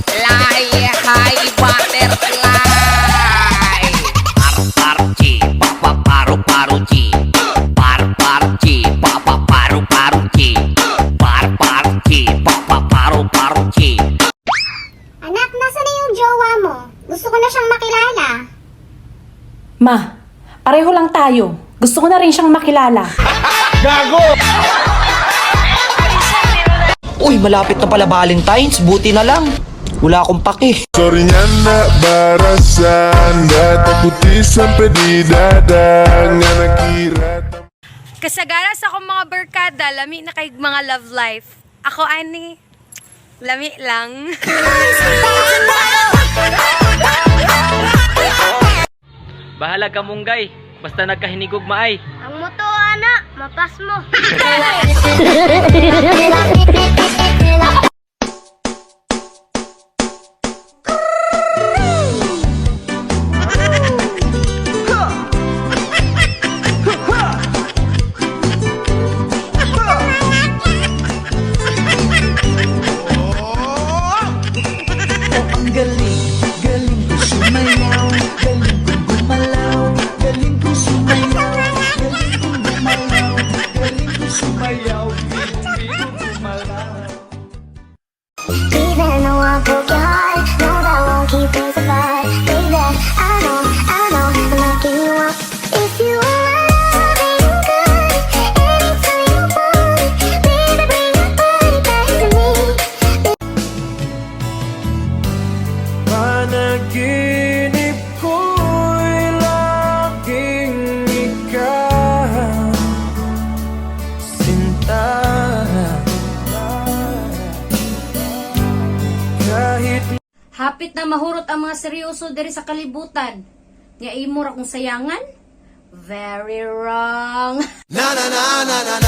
Fly high butterfly. Par-par-ci, papa-paru-paru-ci. Par-par-ci, papa-paru-paru-ci. Par-par-ci, papa-paru-paru-ci. Anak, nasa na yung jowa mo? Gusto ko na siyang makilala. Ma, pareho lang tayo. Gusto ko na rin siyang makilala. Uy, malapit na pala Valentine's. Buti na lang. Wala akong pake. Sorry niya na barasan Data puti sampai di dada Nga nakirat. Kasagara sa akong mga barkada, lami na kay mga love life. Ako ani, lami lang. Bahala ka munggay, basta nagkahinigog maay. Ang moto, anak, mapas mo. Even though I broke your heart, no, that won't keep us apart. Baby, I know, I'm knocking you up. If you are loving good, anytime you want, baby, bring your body back to me. Panaginip ko'y laging ikaw Sinta Kahit Hapit na mahurot ang mga seryoso diri sa kalibutan. Nga imo ra kung sayangan? Very wrong. na na na na na